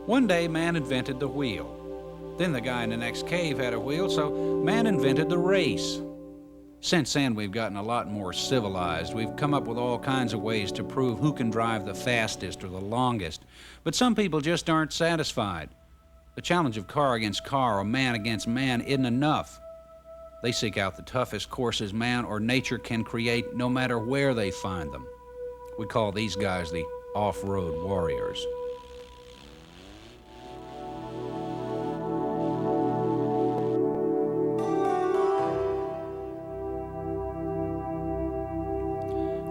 One day, man invented the wheel. Then the guy in the next cave had a wheel, so man invented the race. Since then, we've gotten a lot more civilized. We've come up with all kinds of ways to prove who can drive the fastest or the longest. But some people just aren't satisfied. The challenge of car against car or man against man isn't enough. They seek out the toughest courses man or nature can create, no matter where they find them. We call these guys the off-road warriors.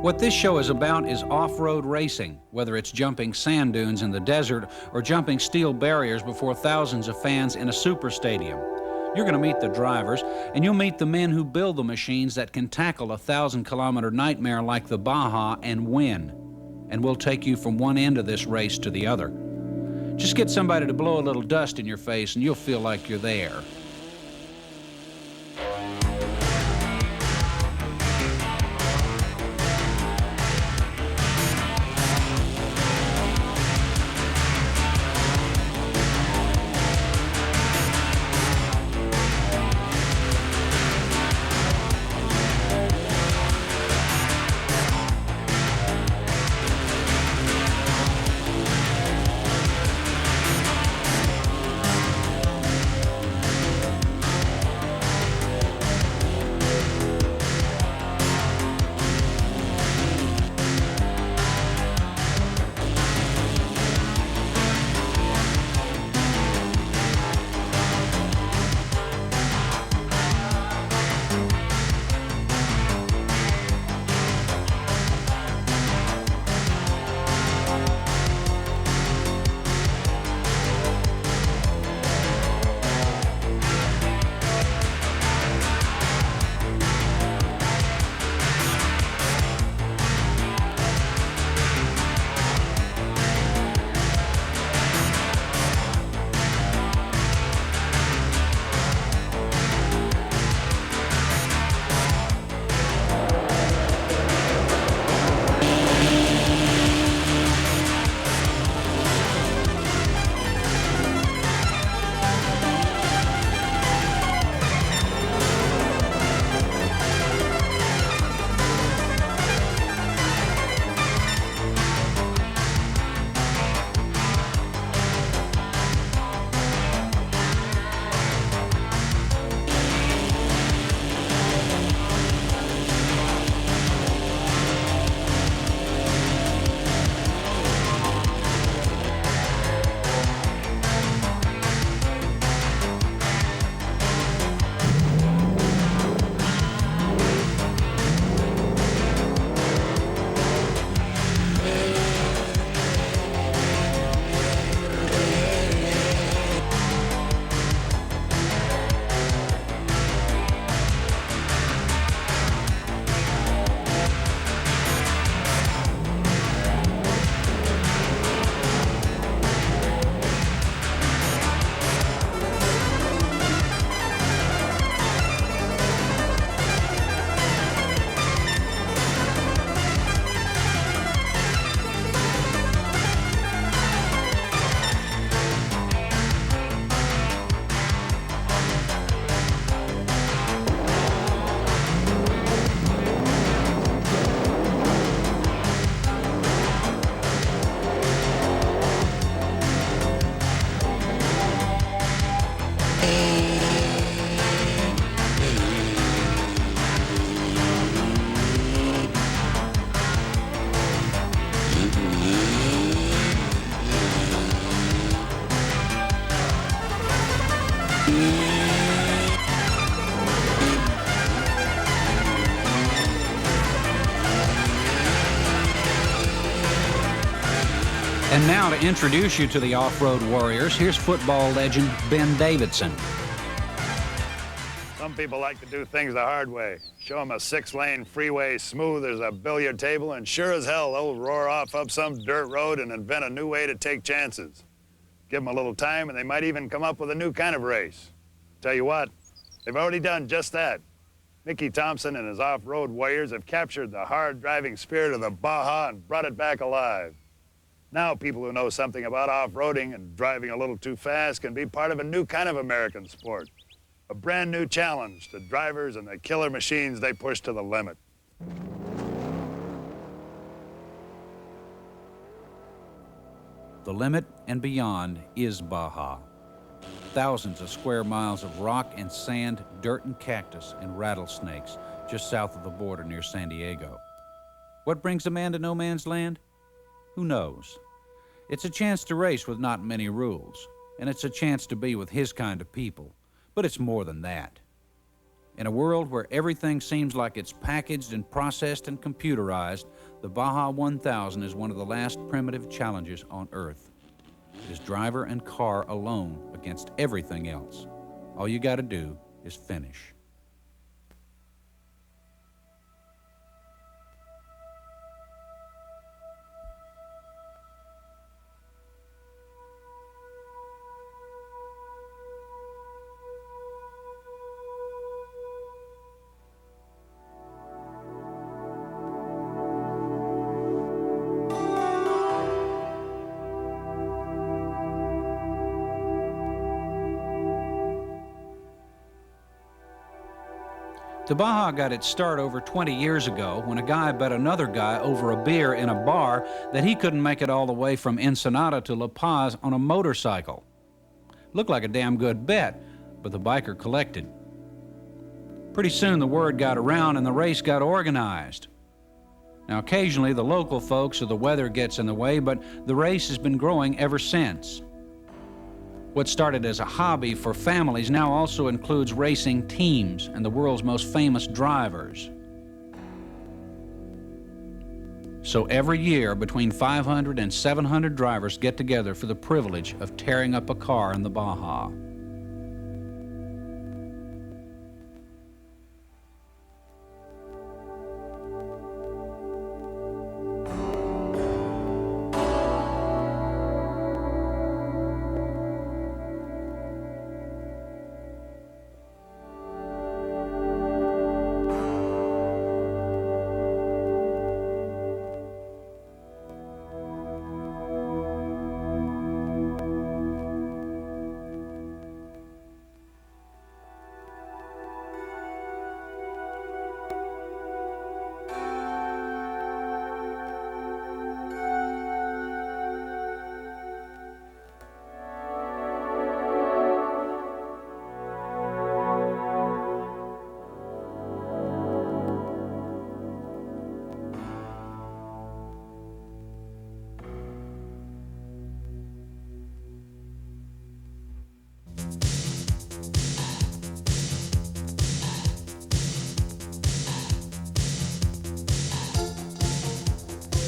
What this show is about is off-road racing, whether it's jumping sand dunes in the desert or jumping steel barriers before thousands of fans in a super stadium. You're going to meet the drivers, and you'll meet the men who build the machines that can tackle a 1,000-kilometer nightmare like the Baja and win. And we'll take you from one end of this race to the other. Just get somebody to blow a little dust in your face, and you'll feel like you're there. And now to introduce you to the off-road warriors, here's football legend Ben Davidson. Some people like to do things the hard way. Show them a 6-lane freeway smooth as a billiard table, and sure as hell they'll roar off up some dirt road and invent a new way to take chances. Give them a little time and they might even come up with a new kind of race. Tell you what, they've already done just that. Mickey Thompson and his off-road warriors have captured the hard driving spirit of the Baja and brought it back alive. Now people who know something about off-roading and driving a little too fast can be part of a new kind of American sport. A brand new challenge to drivers and the killer machines they push to the limit. The limit and beyond is Baja. Thousands of square miles of rock and sand, dirt and cactus, and rattlesnakes just south of the border near San Diego. What brings a man to no man's land? Who knows? It's a chance to race with not many rules, and it's a chance to be with his kind of people, but it's more than that. In a world where everything seems like it's packaged and processed and computerized, the Baja 1000 is one of the last primitive challenges on Earth. It is driver and car alone against everything else. All you gotta do is finish. The Baja got its start over 20 years ago when a guy bet another guy over a beer in a bar that he couldn't make it all the way from Ensenada to La Paz on a motorcycle. Looked like a damn good bet, but the biker collected. Pretty soon the word got around and the race got organized. Now occasionally the local folks or the weather gets in the way, but the race has been growing ever since. What started as a hobby for families now also includes racing teams and the world's most famous drivers. So every year, between 500 and 700 drivers get together for the privilege of tearing up a car in the Baja.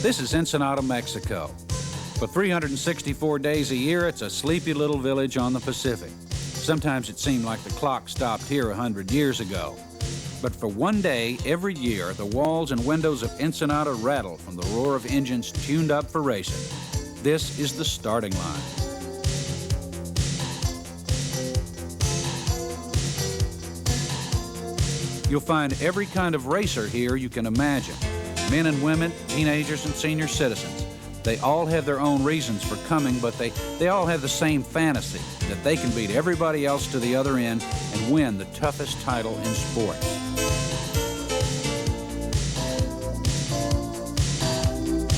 This is Ensenada, Mexico. For 364 days a year, it's a sleepy little village on the Pacific. Sometimes it seemed like the clock stopped here 100 years ago. But for one day every year, the walls and windows of Ensenada rattle from the roar of engines tuned up for racing. This is the starting line. You'll find every kind of racer here you can imagine. Men and women, teenagers and senior citizens. They all have their own reasons for coming, but they all have the same fantasy, that they can beat everybody else to the other end and win the toughest title in sports.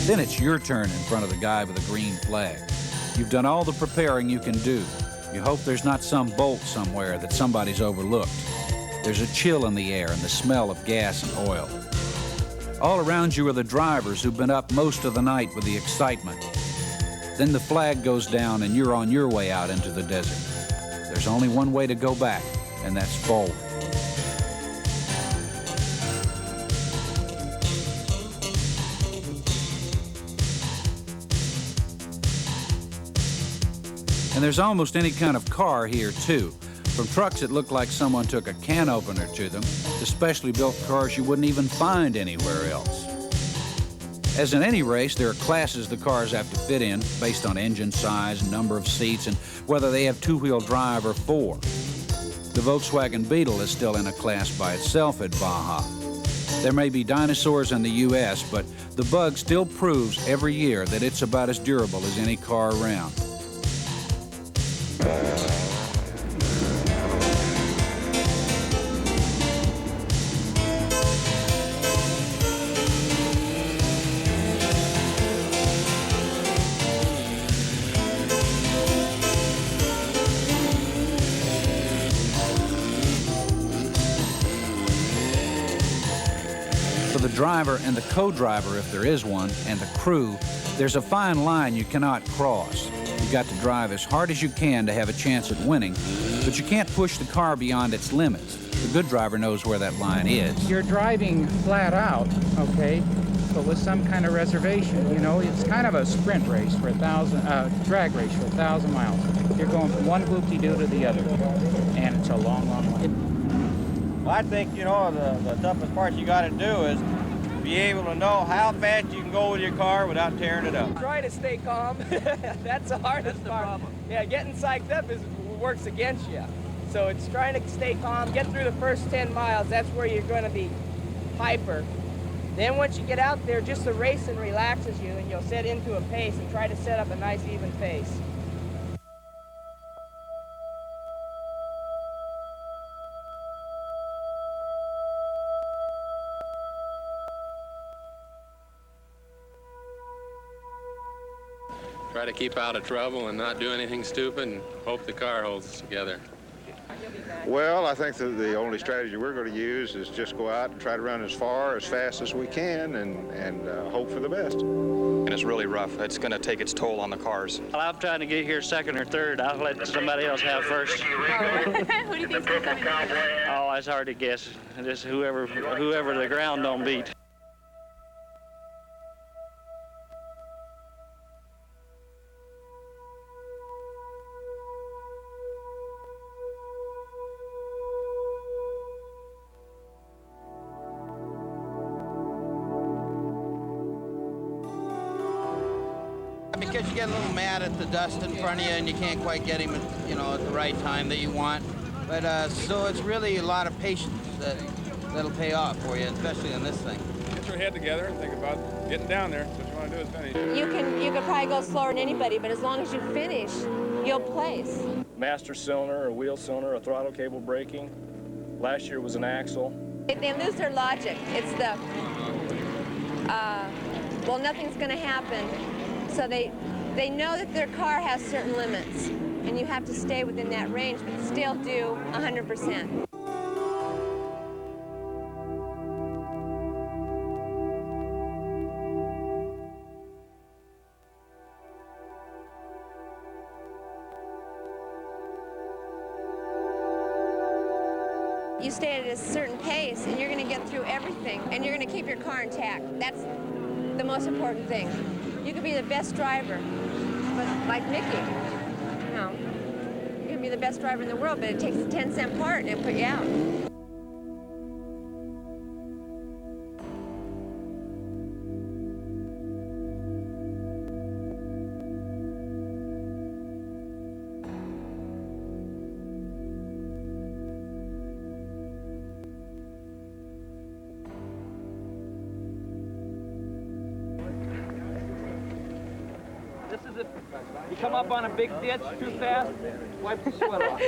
Then it's your turn in front of the guy with the green flag. You've done all the preparing you can do. You hope there's not some bolt somewhere that somebody's overlooked. There's a chill in the air and the smell of gas and oil. All around you are the drivers who've been up most of the night with the excitement. Then the flag goes down and you're on your way out into the desert. There's only one way to go back, and that's forward. And there's almost any kind of car here, too. From trucks that look like someone took a can opener to them, to specially built cars you wouldn't even find anywhere else. As in any race, there are classes the cars have to fit in based on engine size, number of seats, and whether they have two-wheel drive or four. The Volkswagen Beetle is still in a class by itself at Baja. There may be dinosaurs in the U.S., but the Bug still proves every year that it's about as durable as any car around. For the driver and the co-driver, if there is one, and the crew, there's a fine line you cannot cross. You've got to drive as hard as you can to have a chance at winning, but you can't push the car beyond its limits. The good driver knows where that line is. You're driving flat out, okay, but with some kind of reservation. You know, it's kind of a sprint race for drag race for 1,000 miles. You're going from one whoop-de-doo to the other, and it's a long, long way. Well, I think, you know, the toughest part you got to do is be able to know how fast you can go with your car without tearing it up. Try to stay calm. That's the hardest part. Yeah, getting psyched up works against you. So it's trying to stay calm, get through the first 10 miles. That's where you're going to be hyper. Then once you get out there, just the racing relaxes you, and you'll set into a pace and try to set up a nice even pace. Try to keep out of trouble and not do anything stupid and hope the car holds together. Well, I think that the only strategy we're going to use is just go out and try to run as far, as fast as we can and hope for the best. And it's really rough. It's going to take its toll on the cars. Well, I'm trying to get here second or third. I'll let somebody else have first. Who do you think's coming first? Oh, it's hard to guess. Just whoever the ground don't beat. Because you get a little mad at the dust in front of you and you can't quite get him, you know, at the right time that you want. But so it's really a lot of patience that'll pay off for you, especially in this thing. Get your head together and think about getting down there. That's what you want to do is finish. You could probably go slower than anybody, but as long as you finish, you'll place. Master cylinder, or wheel cylinder, or throttle cable braking. Last year was an axle. They lose their logic. It's the, well, nothing's going to happen. So they know that their car has certain limits, and you have to stay within that range, but still do 100%. You stay at a certain pace, and you're going to get through everything, and you're going to keep your car intact. That's the most important thing. You could be the best driver, but like Mickey, you know, you can be the best driver in the world, but it takes a 10-cent part and it'll put you out. This is if you come up on a big ditch too fast, wipe the sweat off.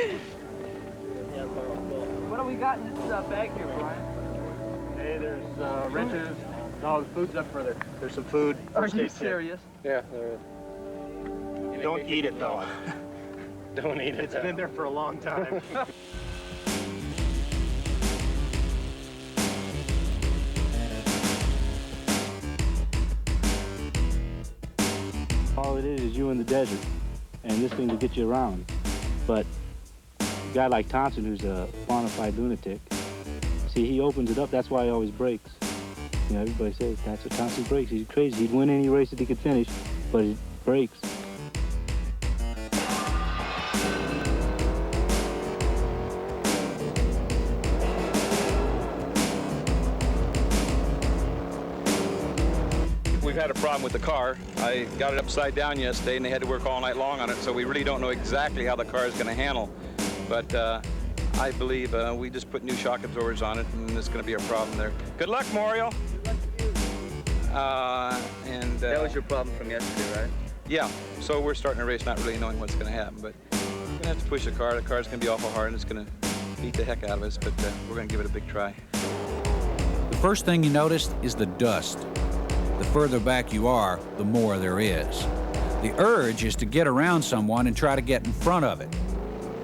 What do we got in this bag here, Brian? Hey, there's wrenches. No, the food's up further. There's some food. Are you serious? Yeah, there is. Don't eat it, though. Don't eat it. It's been there for a long time. All it is you in the desert, and this thing to get you around. But a guy like Thompson, who's a bona fide lunatic, see, he opens it up. That's why he always breaks. You know, everybody says that's what Thompson breaks. He's crazy. He'd win any race that he could finish, but he breaks. We've had a problem with the car. I got it upside down yesterday, and they had to work all night long on it, so we really don't know exactly how the car is going to handle. But I believe we just put new shock absorbers on it, and it's going to be a problem there. Good luck, Mario. That was your problem from yesterday, right? Yeah, so we're starting a race not really knowing what's going to happen, but we're going to have to push the car. The car's going to be awful hard, and it's going to beat the heck out of us, but we're going to give it a big try. The first thing you notice is the dust. The further back you are, the more there is. The urge is to get around someone and try to get in front of it.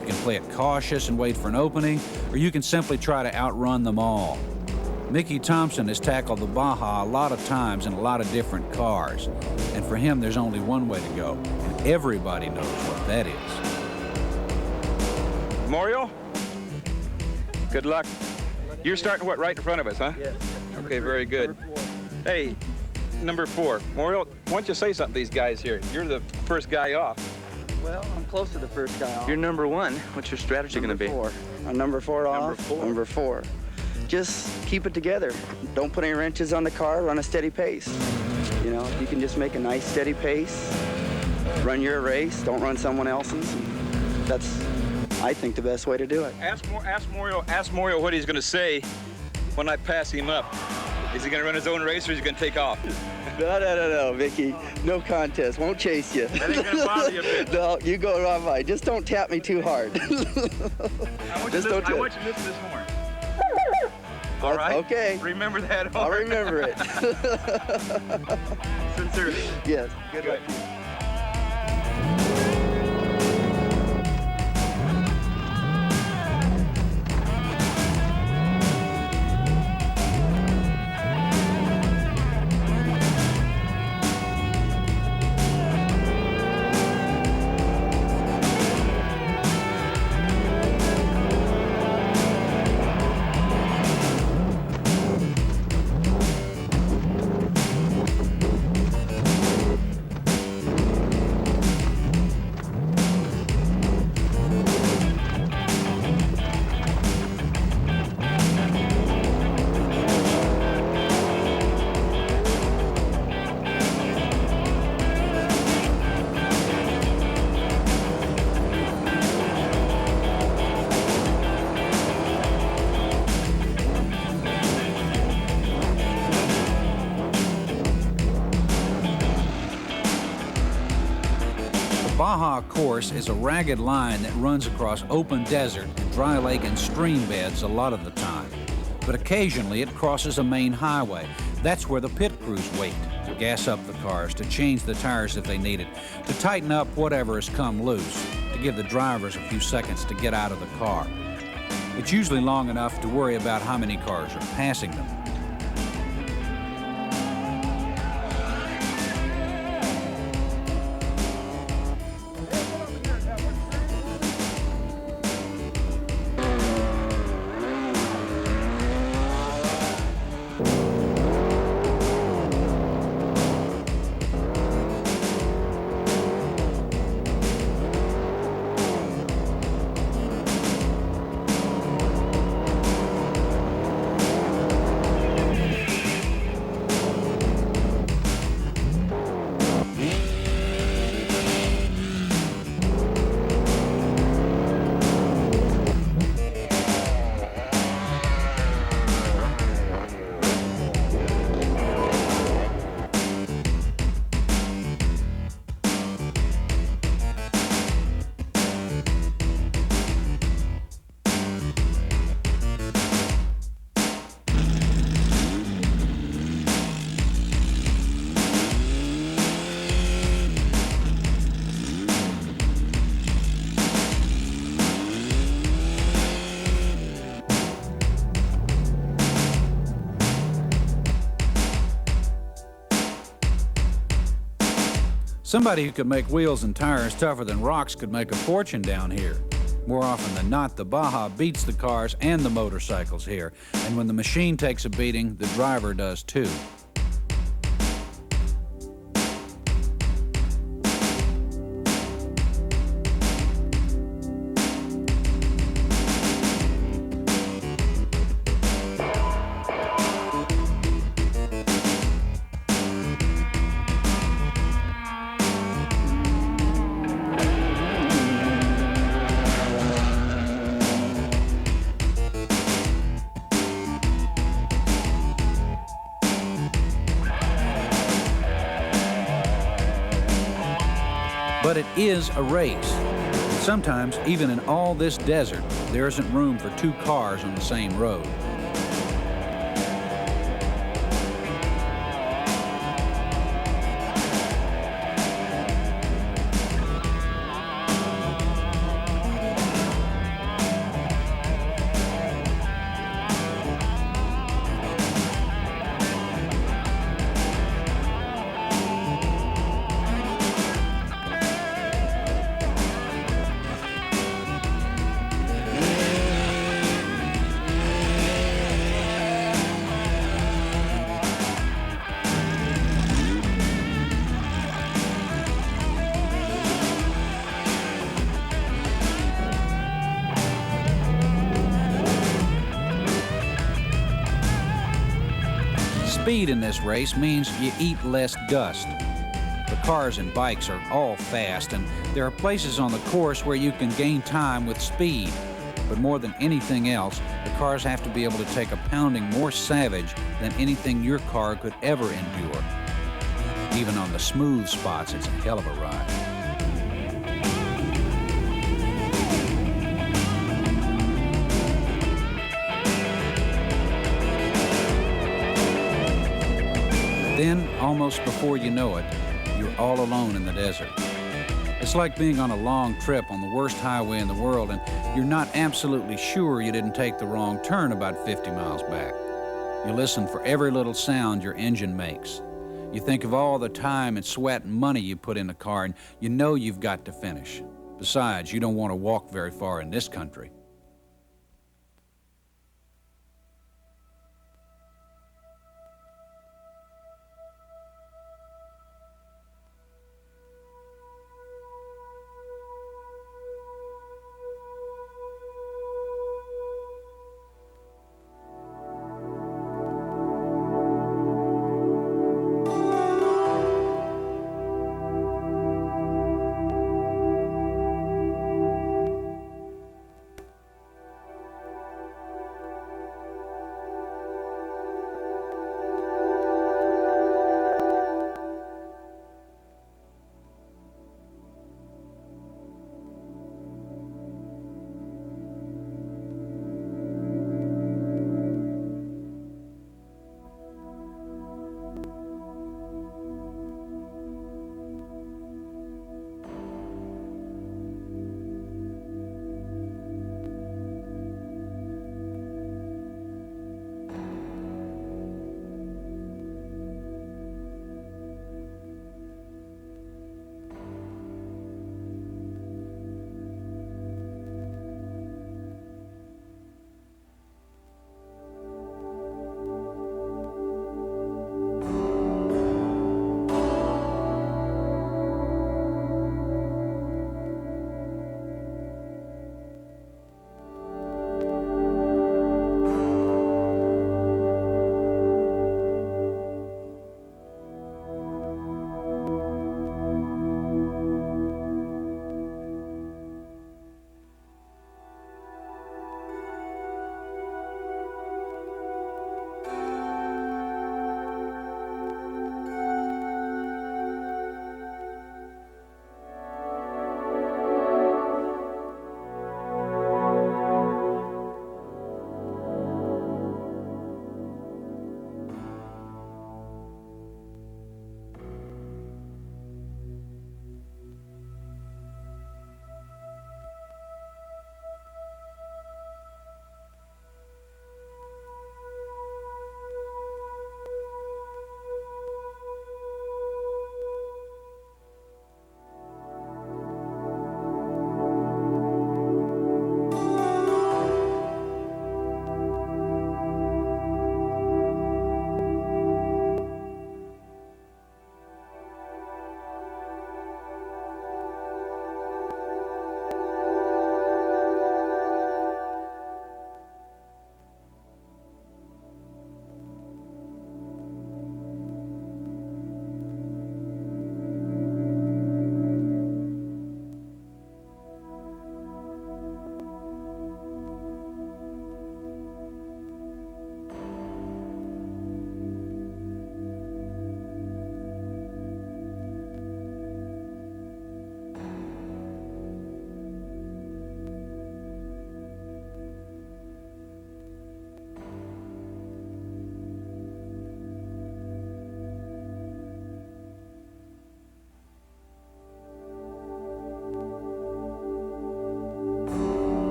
You can play it cautious and wait for an opening, or you can simply try to outrun them all. Mickey Thompson has tackled the Baja a lot of times in a lot of different cars, and for him there's only one way to go, and everybody knows what that is. Mario, good luck. You're starting what, right in front of us, huh? Yes. Okay, very good. Hey, number 4. Mario, why don't you say something to these guys here? You're the first guy off. Well, I'm close to the first guy off. You're number 1. What's your strategy going to be? Number 4. I'm number 4 off. Number 4. Number 4. Just keep it together. Don't put any wrenches on the car. Run a steady pace. You know, you can just make a nice steady pace. Run your race. Don't run someone else's. That's, I think, the best way to do it. Ask Mario what he's going to say when I pass him up. Is he going to run his own race, or is he going to take off? No, Vicky. No contest. Won't chase you. That ain't going to bother you a bit. No, you go right by. Just don't tap me too hard. I want you to listen to this horn. All right? Okay. Remember that horn. I'll remember it. Sincerely. Yes. Good luck. Baja course is a ragged line that runs across open desert, dry lake, and stream beds a lot of the time. But occasionally it crosses a main highway. That's where the pit crews wait to gas up the cars, to change the tires if they need it, to tighten up whatever has come loose, to give the drivers a few seconds to get out of the car. It's usually long enough to worry about how many cars are passing them. Somebody who could make wheels and tires tougher than rocks could make a fortune down here. More often than not, the Baja beats the cars and the motorcycles here, and when the machine takes a beating, the driver does too. But it is a race. Sometimes, even in all this desert, there isn't room for two cars on the same road. Speed in this race means you eat less dust. The cars and bikes are all fast, and there are places on the course where you can gain time with speed. But more than anything else, the cars have to be able to take a pounding more savage than anything your car could ever endure. Even on the smooth spots, it's a hell of a ride. Then, almost before you know it, you're all alone in the desert. It's like being on a long trip on the worst highway in the world, and you're not absolutely sure you didn't take the wrong turn about 50 miles back. You listen for every little sound your engine makes. You think of all the time and sweat and money you put in the car, and you know you've got to finish. Besides, you don't want to walk very far in this country.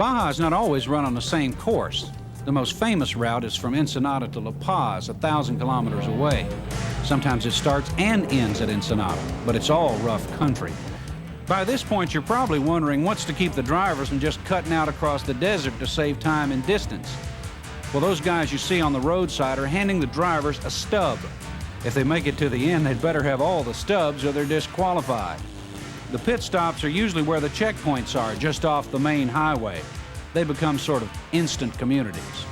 Baja is not always run on the same course. The most famous route is from Ensenada to La Paz, 1,000 kilometers away. Sometimes it starts and ends at Ensenada, but it's all rough country. By this point, you're probably wondering what's to keep the drivers from just cutting out across the desert to save time and distance. Well, those guys you see on the roadside are handing the drivers a stub. If they make it to the end, they'd better have all the stubs or they're disqualified. The pit stops are usually where the checkpoints are, just off the main highway. They become sort of instant communities.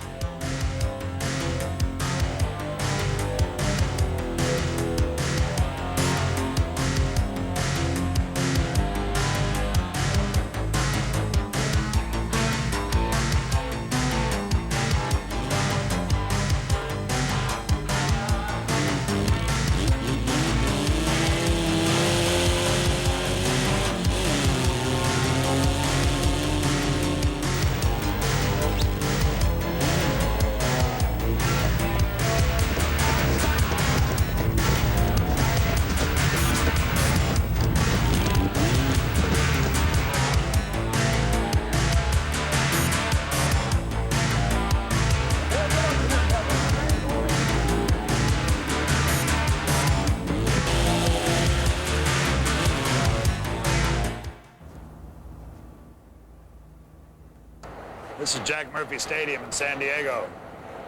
This is Jack Murphy Stadium in San Diego.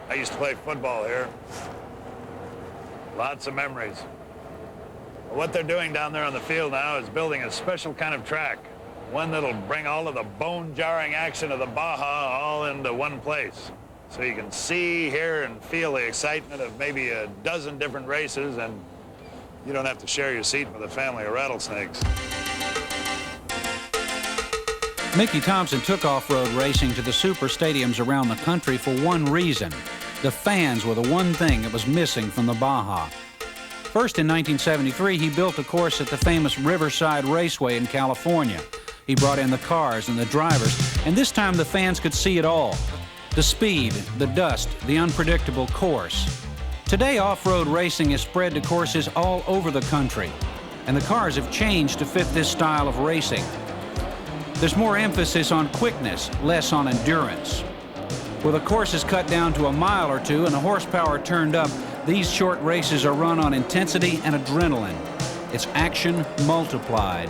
I used to play football here. Lots of memories. What they're doing down there on the field now is building a special kind of track, one that'll bring all of the bone-jarring action of the Baja all into one place. So you can see, hear, and feel the excitement of maybe a dozen different races, and you don't have to share your seat with a family of rattlesnakes. Mickey Thompson took off-road racing to the super stadiums around the country for one reason. The fans were the one thing that was missing from the Baja. First, in 1973, he built a course at the famous Riverside Raceway in California. He brought in the cars and the drivers, and this time the fans could see it all. The speed, the dust, the unpredictable course. Today, off-road racing is spread to courses all over the country, and the cars have changed to fit this style of racing. There's more emphasis on quickness, less on endurance. With the courses cut down to a mile or two and the horsepower turned up, these short races are run on intensity and adrenaline. It's action multiplied.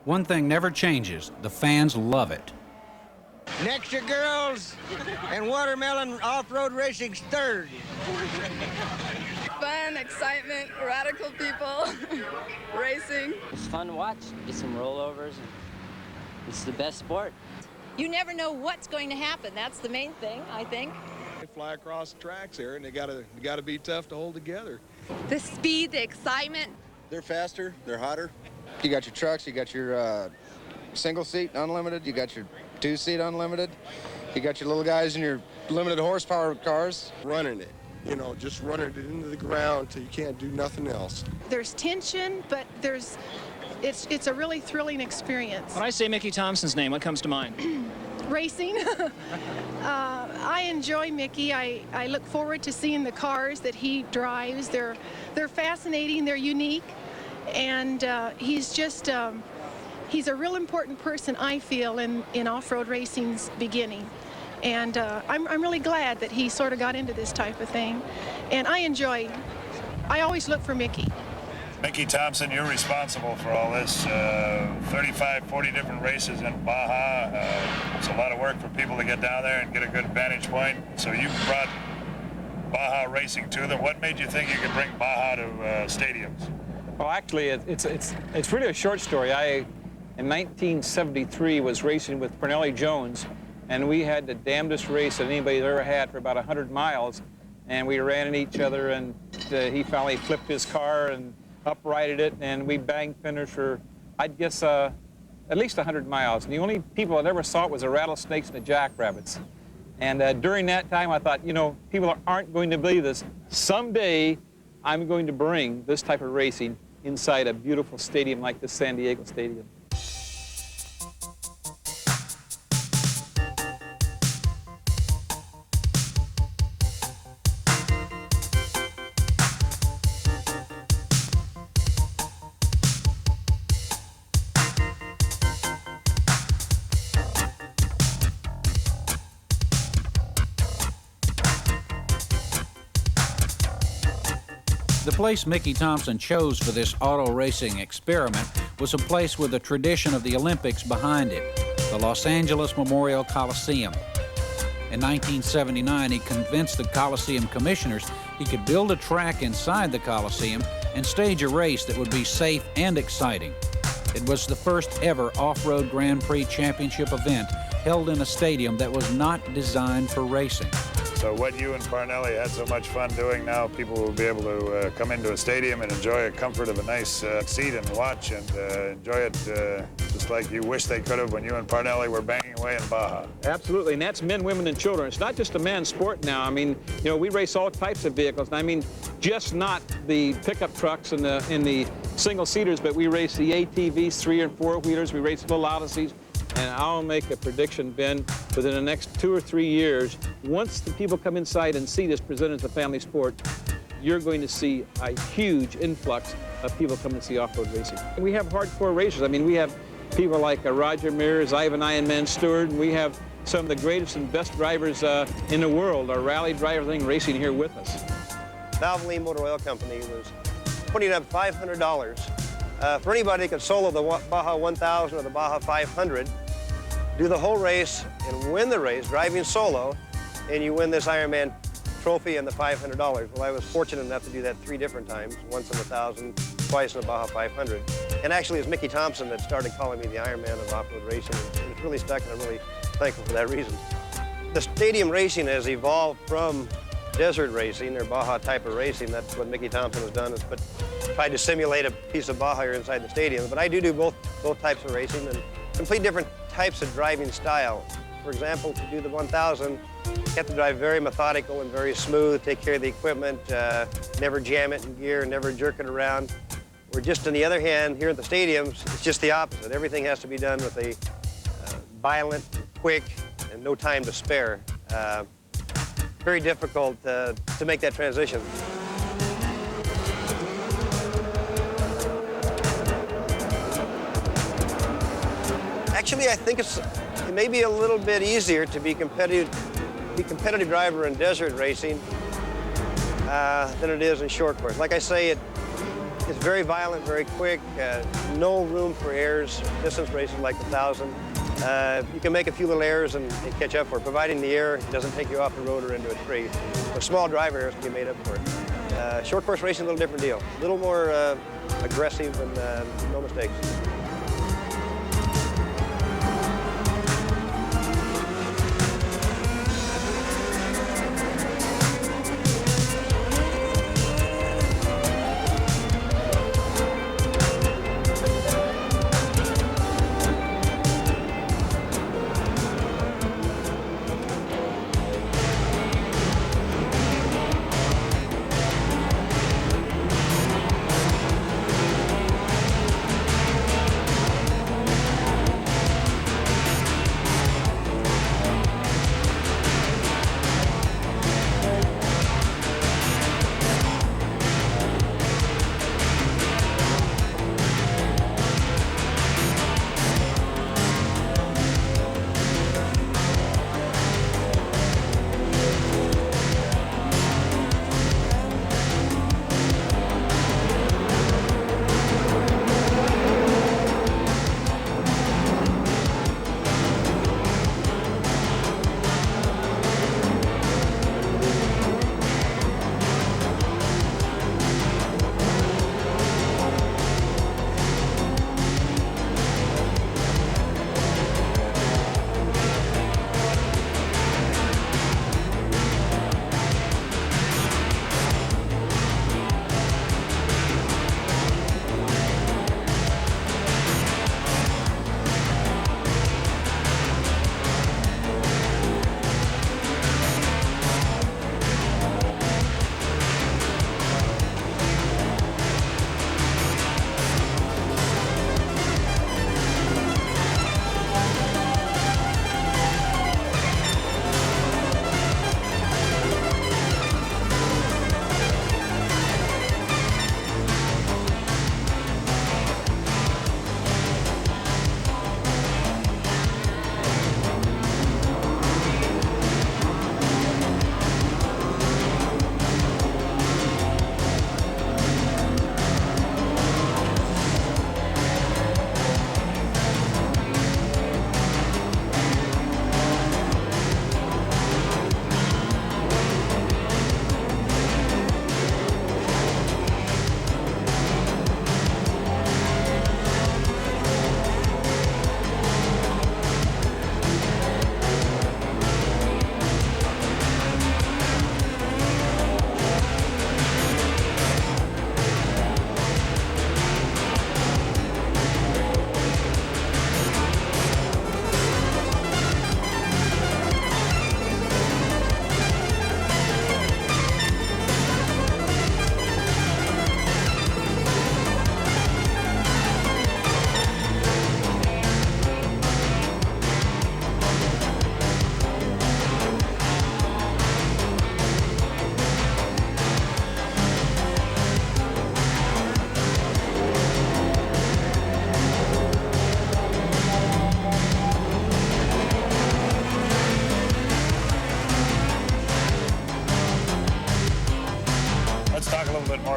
One thing never changes. The fans love it. Next to girls and watermelon off-road racing's third. Fun, excitement, radical people, racing. It's fun to watch. Get some rollovers. It's the best sport. You never know what's going to happen. That's the main thing, I think. They fly across the tracks here, and they gotta be tough to hold together. The speed, the excitement. They're faster. They're hotter. You got your trucks. You got your single seat unlimited. You got your 2-seat unlimited. You got your little guys in your limited horsepower cars. Running it, you know, just running it into the ground till you can't do nothing else. There's tension, but it's a really thrilling experience. When I say Mickey Thompson's name, what comes to mind? Racing. I enjoy Mickey. I look forward to seeing the cars that he drives. They're fascinating. They're unique, and he's just he's a real important person, I feel, in off-road racing's beginning. And I'm really glad that he sort of got into this type of thing. And I always look for Mickey. Mickey Thompson, you're responsible for all this. 35, 40 different races in Baja. It's a lot of work for people to get down there and get a good vantage point. So you brought Baja racing to them. What made you think you could bring Baja to stadiums? Well, actually, it's really a short story. In 1973, was racing with Pernelli Jones, and we had the damnedest race that anybody's ever had for about 100 miles. And we ran into each other, and he finally flipped his car and uprighted it, and we banged finish for, I'd guess, at least 100 miles. And the only people that ever saw it was the rattlesnakes and the jackrabbits. And during that time, I thought, you know, people aren't going to believe this. Someday, I'm going to bring this type of racing inside a beautiful stadium like the San Diego Stadium. The place Mickey Thompson chose for this auto racing experiment was a place with the tradition of the Olympics behind it, the Los Angeles Memorial Coliseum. In 1979, he convinced the Coliseum commissioners he could build a track inside the Coliseum and stage a race that would be safe and exciting. It was the first ever off-road Grand Prix championship event held in a stadium that was not designed for racing. So what you and Parnelli had so much fun doing, now people will be able to come into a stadium and enjoy the comfort of a nice seat and watch and enjoy it just like you wish they could have when you and Parnelli were banging away in Baja. Absolutely, and that's men, women, and children. It's not just a man's sport now. I mean, you know, we race all types of vehicles. And I mean, just not the pickup trucks and the single-seaters, but we race the ATVs, 3- and 4-wheelers. We race little Odysseys. And I'll make a prediction, Ben, within the next 2 or 3 years, once the people come inside and see this presented as a family sport, you're going to see a huge influx of people coming to see off-road racing. And we have hardcore racers. I mean, we have people like Roger Mears, Ivan Ironman Stewart, and we have some of the greatest and best drivers in the world, our rally drivers racing here with us. Valvoline Motor Oil Company was putting up $500 for anybody that could solo the Baja 1000 or the Baja 500, do the whole race and win the race driving solo, and you win this Ironman trophy and the $500. Well, I was fortunate enough to do that 3 different times, once in the 1000, twice in the Baja 500. And actually, it was Mickey Thompson that started calling me the Ironman of off-road racing, and it's really stuck, and I'm really thankful for that reason. The stadium racing has evolved from desert racing or Baja type of racing. That's what Mickey Thompson has done, is tried to simulate a piece of Baja here inside the stadium. But I do both types of racing and complete different types of driving style. For example, to do the 1000, you have to drive very methodical and very smooth, take care of the equipment, never jam it in gear, never jerk it around. Or just on the other hand, here at the stadiums, it's just the opposite. Everything has to be done with a violent, quick, and no time to spare. Very difficult to make that transition. Actually, I think it may be a little bit easier to be competitive driver in desert racing than it is in short course. Like I say, It's very violent, very quick, no room for errors. Distance racing like the 1,000. You can make a few little errors and catch up for it, providing the error doesn't take you off the road or into a tree. So small driver errors can be made up for it. Short course racing, a little different deal. A little more aggressive and no mistakes.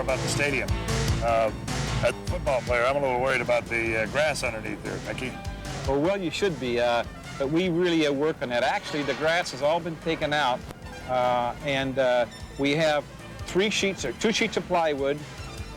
About the stadium. As a football player, I'm a little worried about the grass underneath there, Mickey. Well, you should be, but we really work on that. Actually, the grass has all been taken out, and we have 2 sheets of plywood,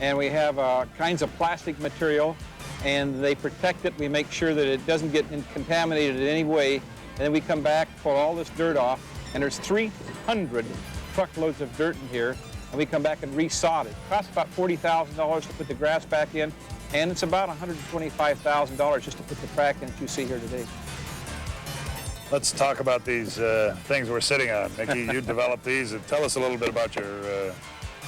and we have kinds of plastic material, and they protect it. We make sure that it doesn't get contaminated in any way, and then we come back, pull all this dirt off, and there's 300 truckloads of dirt in here, and we come back and resod it. It costs about $40,000 to put the grass back in, and it's about $125,000 just to put the track in that you see here today. Let's talk about these things we're sitting on. Mickey, you developed these. Tell us a little bit about your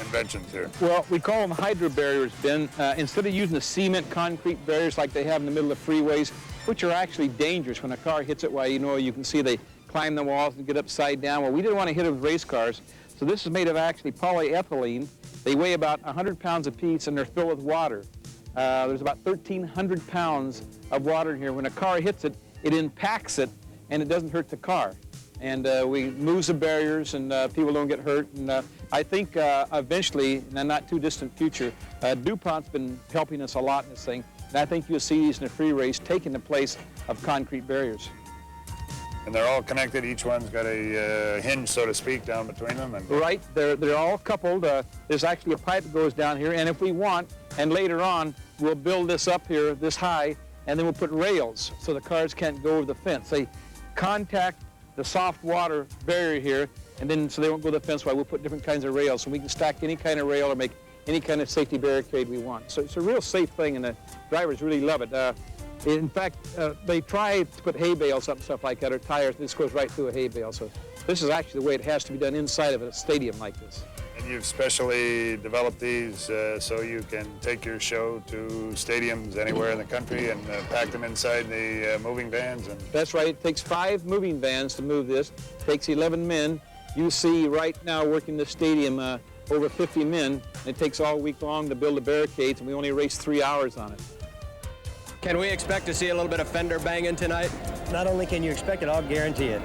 inventions here. Well, we call them hydro barriers, Ben. Instead of using the cement concrete barriers like they have in the middle of freeways, which are actually dangerous when a car hits it, you can see they climb the walls and get upside down. Well, we didn't want to hit it with race cars. So this is made of actually polyethylene. They weigh about 100 pounds apiece, and they're filled with water. There's about 1,300 pounds of water in here. When a car hits it, it impacts it, and it doesn't hurt the car. And we move the barriers, and people don't get hurt. And I think eventually, in a not too distant future, DuPont's been helping us a lot in this thing, and I think you'll see these in a free race taking the place of concrete barriers. And they're all connected. Each one's got a hinge, so to speak, down between them. And right. They're all coupled. There's actually a pipe that goes down here, and if we want, and later on, we'll build this up here this high, and then we'll put rails so the cars can't go over the fence. They contact the soft water barrier here, and then so they won't go to the fence. While we'll put different kinds of rails, so we can stack any kind of rail or make any kind of safety barricade we want. So it's a real safe thing, and the drivers really love it. In fact, they try to put hay bales up and stuff like that, or tires, and this goes right through a hay bale. So this is actually the way it has to be done inside of a stadium like this. And you've specially developed these so you can take your show to stadiums anywhere in the country and pack them inside the moving vans? And that's right. It takes 5 moving vans to move this. It takes 11 men. You see right now working the stadium over 50 men. It takes all week long to build the barricades, and we only race 3 hours on it. Can we expect to see a little bit of fender banging tonight? Not only can you expect it, I'll guarantee it.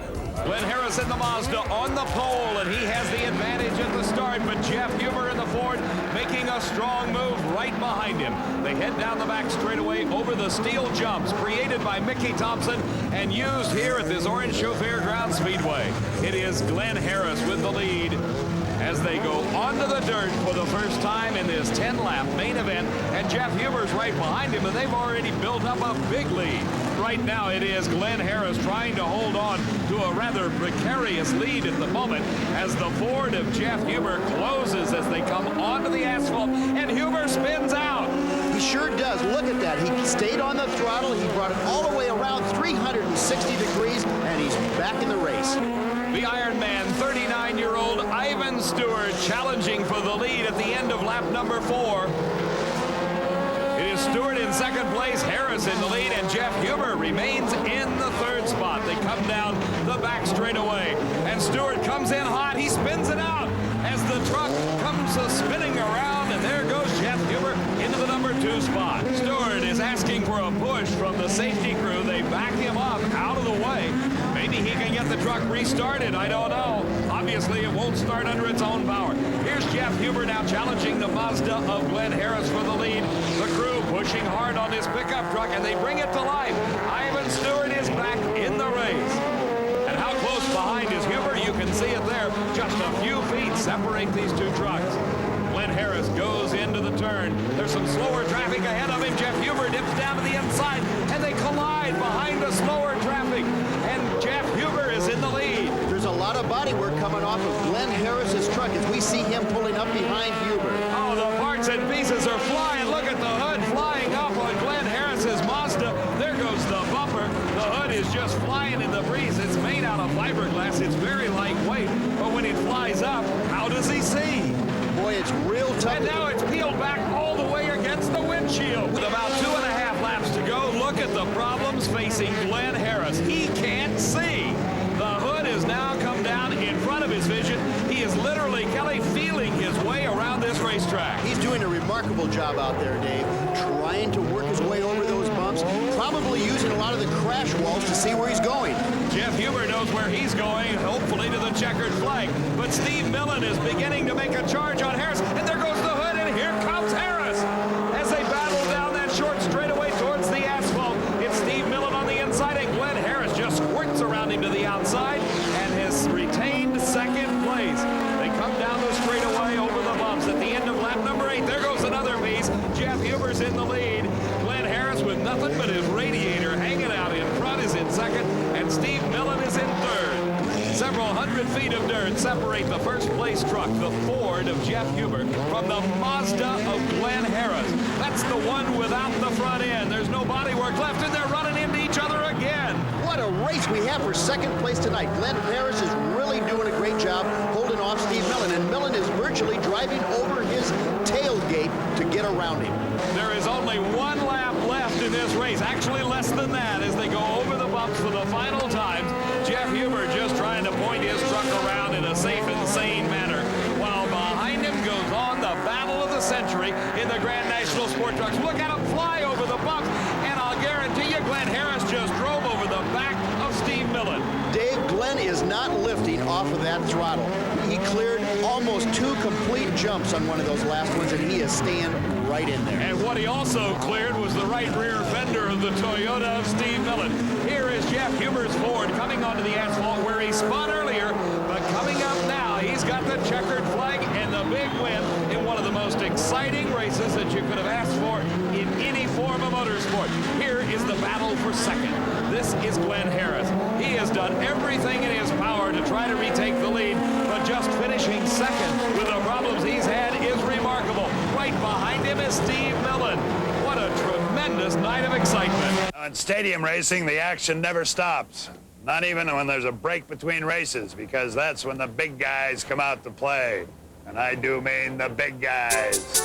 Glenn Harris in the Mazda on the pole, and he has the advantage at the start, but Jeff Huber in the Ford making a strong move right behind him. They head down the back straightaway over the steel jumps created by Mickey Thompson and used here at this Orange Show Fairgrounds Speedway. It is Glenn Harris with the lead as they go onto the dirt for the first time in this 10-lap main event, and Jeff Huber's right behind him, and they've already built up a big lead. Right now it is Glenn Harris trying to hold on to a rather precarious lead at the moment as the Ford of Jeff Huber closes as they come onto the asphalt, and Huber spins out. He sure does. Look at that. He stayed on the throttle. He brought it all the way around 360 degrees, and he's back in the race. The Ironman, 39-year-old Ivan Stewart challenging for the lead at the end of lap number 4. It is Stewart in second place, Harris in the lead, and Jeff Huber remains in the third spot. They come down the back straightaway, and Stewart comes in hot. He spins it out as the truck comes spinning around, and there goes Jeff Huber into the number 2 spot. Stewart is asking for a push from the safety crew. They back him up out of the way. Maybe he can get the truck restarted, I don't know. Obviously, it won't start under its own power. Here's Jeff Huber now challenging the Mazda of Glenn Harris for the lead. The crew pushing hard on this pickup truck, and they bring it to life. Ivan Stewart is back in the race. And how close behind is Huber? You can see it there. Just a few feet separate these two trucks. Glenn Harris goes into the turn. There's some slower traffic ahead of him. Jeff Huber dips down to the inside, and they collide behind the slower traffic. And Jeff Huber is in the lead. There's a lot of body work coming off of Glenn Harris's truck as we see him pulling up behind Huber. Oh, the parts and pieces are flying. Look at the hood flying up on Glenn Harris's Mazda. There goes the bumper. The hood is just flying in the breeze. It's made out of fiberglass. It's very lightweight. But when it flies up, how does he see? Boy, it's real tough. And now it's peeled back all the way against the windshield. With about 2.5 laps to go, look at the problems facing Glenn Harris. He can't see. The hood has now come down in front of his vision. He is literally, Kelly, feeling his way around this racetrack. He's doing a remarkable job out there, Dave, trying to work his way over those bumps, probably using a lot of the crash walls to see where he's going. Jeff Huber knows where he's going, hopefully to the checkered flag. But Steve Millen is beginning to make a charge on Harris, and there goes the hood, and here comes Harris. As they battle down that short straightaway towards the asphalt, it's Steve Millen on the inside, and Glenn Harris just squirts around him to the outside and has retained second place. They come down the straightaway over the bumps at the end of lap number 8. There goes another piece. Jeff Huber's in the lead. Glenn Harris with nothing but his radiator hanging out in front is in second, and Steve Millen is in third. Several hundred feet of dirt separate the first place truck, the Ford of Jeff Huber, from the Mazda of Glenn Harris. That's the one without the front end. There's no bodywork left, and they're running into each other again. What a race we have for second place tonight. Glenn Harris is really doing a great job holding off Steve Millen, and Millen is virtually driving over his tailgate to get around him. There is only 1 lap left in this race, actually less than that, as they go over the bumps for the final times. Jeff Huber just trying to point his truck around in a safe and sane manner, while behind him goes on the battle of the century in the Grand National Sport Trucks. Look at him fly over the bumps, and I'll guarantee you Glenn Harris just drove over the back of Steve Millen. Dave, Glenn is not lifting off of that throttle. He cleared almost 2 complete jumps on one of those last ones, and he is staying right in there. And what he also cleared was the right rear fender of the Toyota of Steve Millen. Here is Jeff Huber's Ford coming onto the asphalt where he spun earlier, but coming up now, he's got the checkered flag and the big win in one of the most exciting races that you could have asked for in any form of motorsport. Here is the battle for second. This is Glenn Harris. He has done everything in his power to try to retake the lead, but just finishing second with the problems he's had is remarkable. Right behind him is Steve Millen. What a tremendous night of excitement. On stadium racing, the action never stops. Not even when there's a break between races, because that's when the big guys come out to play. And I do mean the big guys.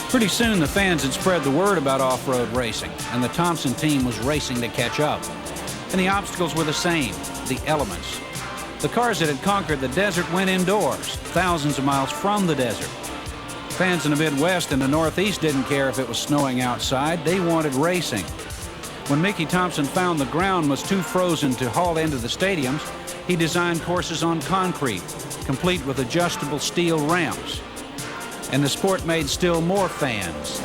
Pretty soon, the fans had spread the word about off-road racing, and the Thompson team was racing to catch up. And the obstacles were the same, the elements. The cars that had conquered the desert went indoors, thousands of miles from the desert. Fans in the Midwest and the Northeast didn't care if it was snowing outside. They wanted racing. When Mickey Thompson found the ground was too frozen to haul into the stadiums, he designed courses on concrete, complete with adjustable steel ramps. And the sport made still more fans.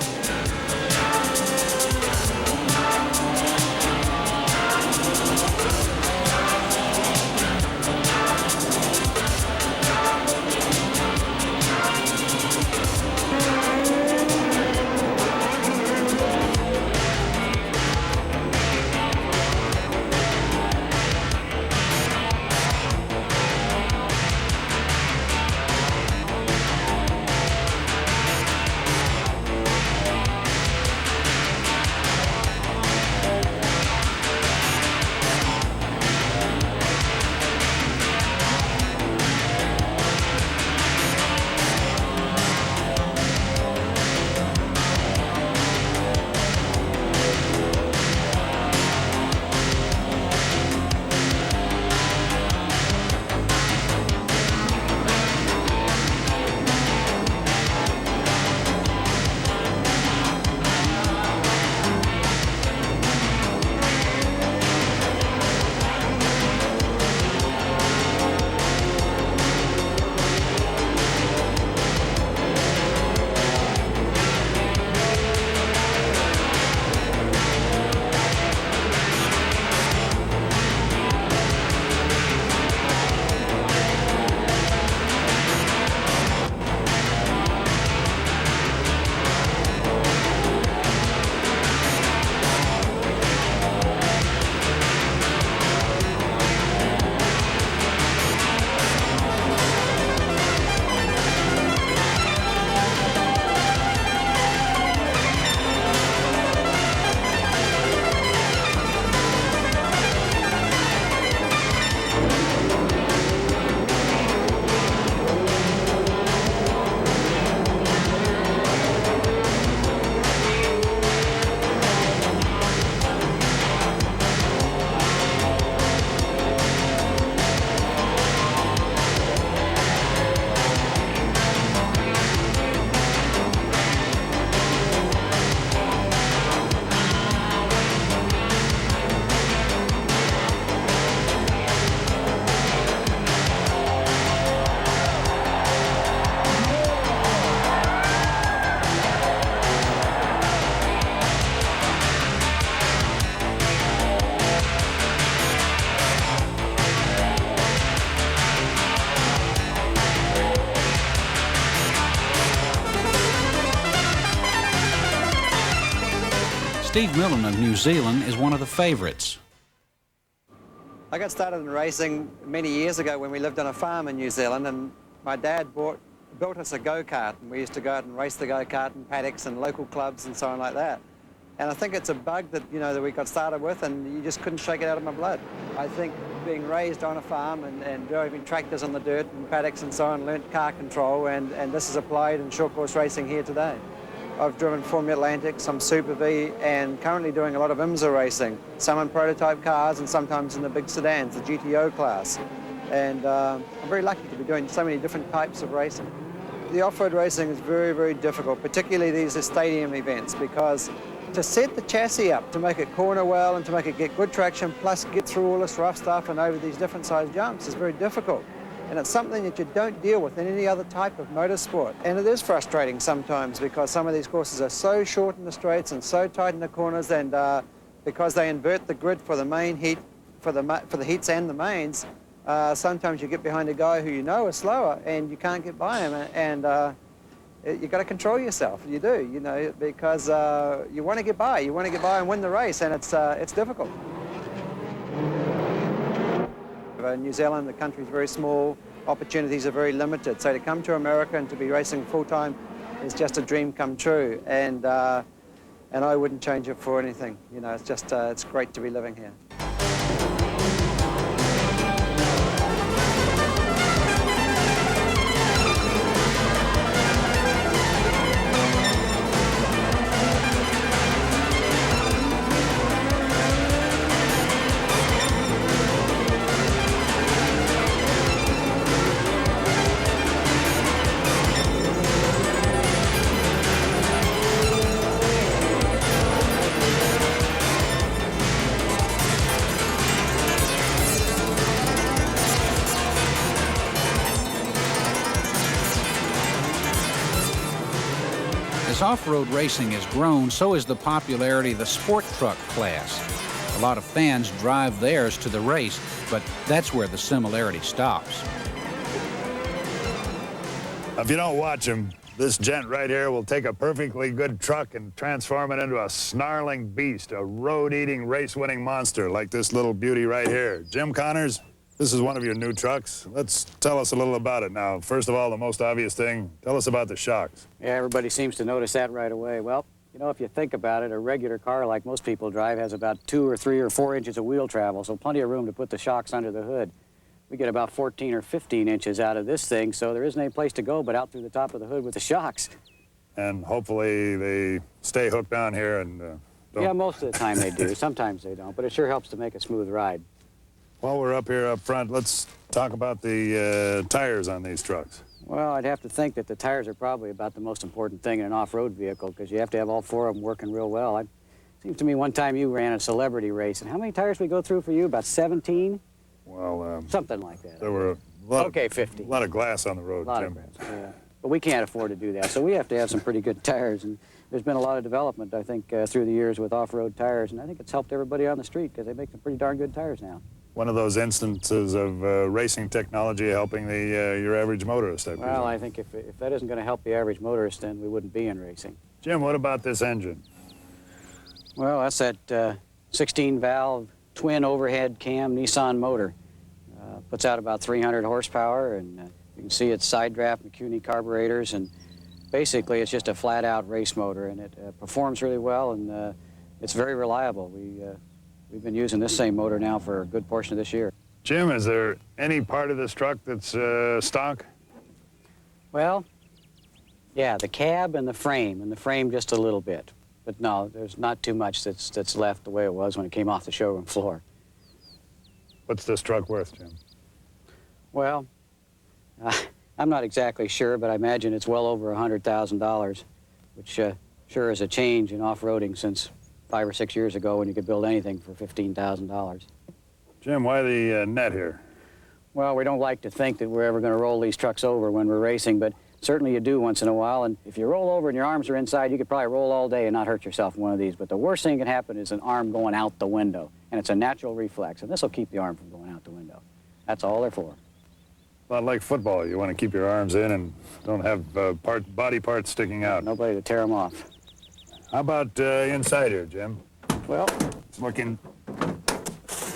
Steve Millen of New Zealand is one of the favorites. I got started in racing many years ago when we lived on a farm in New Zealand, and my dad built us a go-kart, and we used to go out and race the go-kart in paddocks and local clubs and so on like that. And I think it's a bug that, that we got started with, and you just couldn't shake it out of my blood. I think being raised on a farm and driving tractors on the dirt and paddocks and so on, learnt car control, and this is applied in short course racing here today. I've driven Formula Atlantic, some Super V, and currently doing a lot of IMSA racing, some in prototype cars and sometimes in the big sedans, the GTO class. And I'm very lucky to be doing so many different types of racing. The off-road racing is very, very difficult, particularly these stadium events, because to set the chassis up, to make it corner well and to make it get good traction, plus get through all this rough stuff and over these different sized jumps is very difficult. And it's something that you don't deal with in any other type of motorsport. And it is frustrating sometimes because some of these courses are so short in the straights and so tight in the corners, and because they invert the grid for the main heat, for the heats and the mains, sometimes you get behind a guy who you know is slower and you can't get by him, and you got to control yourself. You do, because you want to get by. You want to get by and win the race, and it's difficult. In New Zealand, the country's very small, opportunities are very limited. So to come to America and to be racing full-time is just a dream come true. And I wouldn't change it for anything. It's just, it's great to be living here. As off-road racing has grown, so has the popularity of the sport truck class. A lot of fans drive theirs to the race, but that's where the similarity stops. If you don't watch him, this gent right here will take a perfectly good truck and transform it into a snarling beast, a road-eating, race-winning monster like this little beauty right here. Jim Connors, this is one of your new trucks. Let's tell us a little about it now. First of all, the most obvious thing, tell us about the shocks. Yeah, everybody seems to notice that right away. Well, you know, if you think about it, a regular car like most people drive has about 2 or 3 or 4 inches of wheel travel, so plenty of room to put the shocks under the hood. We get about 14 or 15 inches out of this thing, so there isn't any place to go but out through the top of the hood with the shocks. And hopefully they stay hooked on here and don't... Yeah, most of the time they do. Sometimes they don't, but it sure helps to make a smooth ride. While we're up here up front, let's talk about the tires on these trucks. Well, I'd have to think that the tires are probably about the most important thing in an off-road vehicle because you have to have all 4 of them working real well. It seems to me one time you ran a celebrity race, and how many tires did we go through for you? About 17? Well, something like that. There were a lot, okay, 50. A lot of glass on the road, a lot Jim. Of glass, yeah. But we can't afford to do that, so we have to have some pretty good tires. And there's been a lot of development, I think, through the years with off-road tires, and I think it's helped everybody on the street because they make some pretty darn good tires now. One of those instances of racing technology helping your average motorist, I presume. Well, I think if that isn't going to help the average motorist, then we wouldn't be in racing. Jim, what about this engine? Well, that's that 16-valve twin overhead cam Nissan motor. Puts out about 300 horsepower, and you can see it's side draft McCuney carburetors, and basically it's just a flat-out race motor, and it performs really well, and it's very reliable. We've been using this same motor now for a good portion of this year. Jim, is there any part of this truck that's stock? Well, yeah, the cab and the frame just a little bit. But no, there's not too much that's left the way it was when it came off the showroom floor. What's this truck worth, Jim? Well, I'm not exactly sure, but I imagine it's well over $100,000, which sure is a change in off-roading since 5 or 6 years ago when you could build anything for $15,000. Jim, why the net here? Well, we don't like to think that we're ever going to roll these trucks over when we're racing, but certainly you do once in a while, and if you roll over and your arms are inside, you could probably roll all day and not hurt yourself in one of these, but the worst thing that can happen is an arm going out the window, and it's a natural reflex, and this will keep the arm from going out the window. That's all they're for. A lot like football. You want to keep your arms in and don't have body parts sticking out. Nobody to tear them off. How about inside here, Jim? Well, looking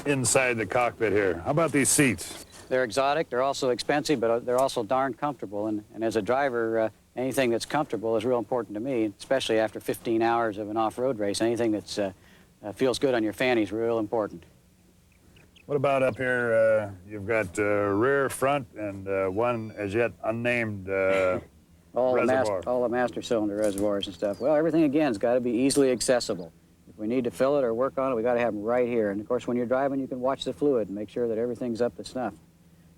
inside the cockpit here. How about these seats? They're exotic, they're also expensive, but they're also darn comfortable. And as a driver, anything that's comfortable is real important to me, especially after 15 hours of an off-road race. Anything that feels good on your fanny is real important. What about up here? You've got rear, front, and one as yet unnamed reservoir. All the master cylinder reservoirs and stuff. Well, everything, again, has got to be easily accessible. If we need to fill it or work on it, we got to have them right here. And, of course, when you're driving, you can watch the fluid and make sure that everything's up to snuff.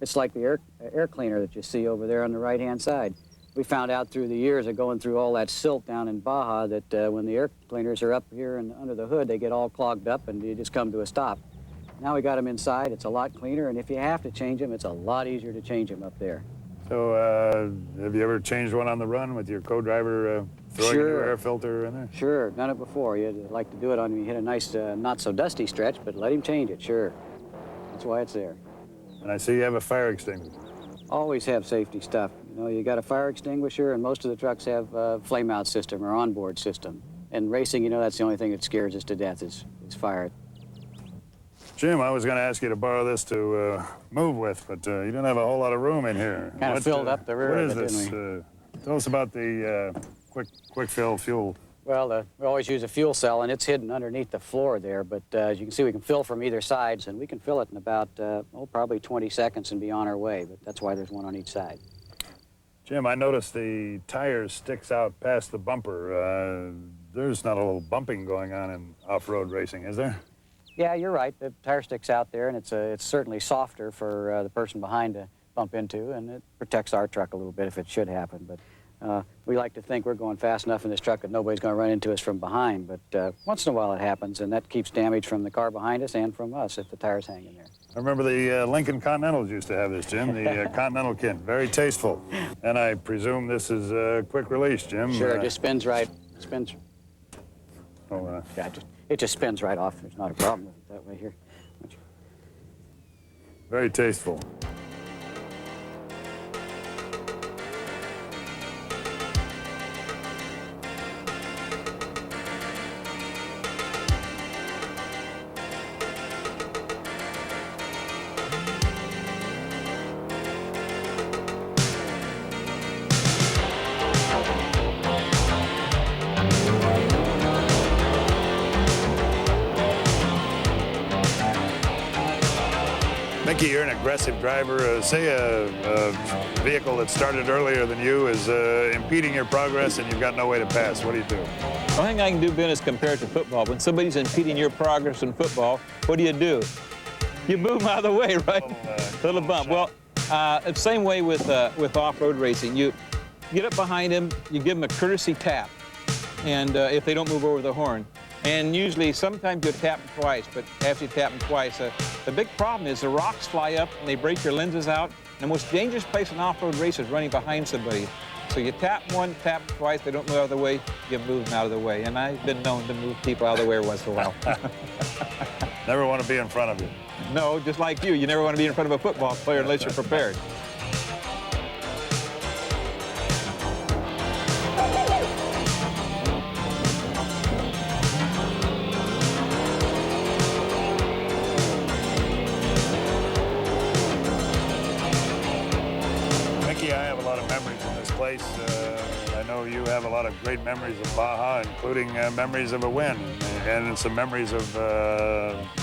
It's like the air cleaner that you see over there on the right-hand side. We found out through the years of going through all that silt down in Baja that when the air cleaners are up here and under the hood, they get all clogged up and you just come to a stop. Now we got them inside. It's a lot cleaner, and if you have to change them, it's a lot easier to change them up there. So have you ever changed one on the run with your co-driver throwing a new air filter in there? Sure, done it before. You'd like to do it on, you hit a nice, not so dusty stretch, but let him change it, sure. That's why it's there. And I see you have a fire extinguisher. Always have safety stuff. You know, you got a fire extinguisher, and most of the trucks have a flame-out system or onboard system. And racing, you know, that's the only thing that scares us to death is fire. Jim, I was going to ask you to borrow this to move with, but you don't have a whole lot of room in here. Kind of filled up the rear what of is it, this? didn't we? Tell us about the quick fill fuel. Well, we always use a fuel cell, and it's hidden underneath the floor there, but as you can see, we can fill from either side, and we can fill it in about, probably 20 seconds and be on our way, but that's why there's one on each side. Jim, I noticed the tire sticks out past the bumper. There's not a little bumping going on in off-road racing, is there? Yeah, you're right. The tire sticks out there, and it's certainly softer for the person behind to bump into, and it protects our truck a little bit if it should happen. But we like to think we're going fast enough in this truck that nobody's going to run into us from behind. But once in a while it happens, and that keeps damage from the car behind us and from us if the tire's hanging there. remember the Lincoln Continentals used to have this, Jim, the Continental kit. Very tasteful. And I presume this is a quick release, Jim? Sure, it just spins right. Spins. Oh, yeah, it just spins right off. There's not a problem with it that way here. Very tasteful. Mickey, you're an aggressive driver. Say a vehicle that started earlier than you is impeding your progress and you've got no way to pass. What do you do? The only thing I can do, Ben, is compare it to football. When somebody's impeding your progress in football, what do? You move them out of the way, right? Little bump. Well, it's the same way with off-road racing. You get up behind them, you give them a courtesy tap, and if they don't move over the horn. And usually, sometimes you tap them twice, but after you tap them twice, the big problem is the rocks fly up and they break your lenses out. And the most dangerous place in off-road race is running behind somebody. So you tap one, tap twice, they don't move out of the way, you move them out of the way. And I've been known to move people out of the way once in a while. Never want to be in front of you. No, just like you never want to be in front of a football player unless you're prepared. I know you have a lot of great memories of Baja, including memories of a win and some memories of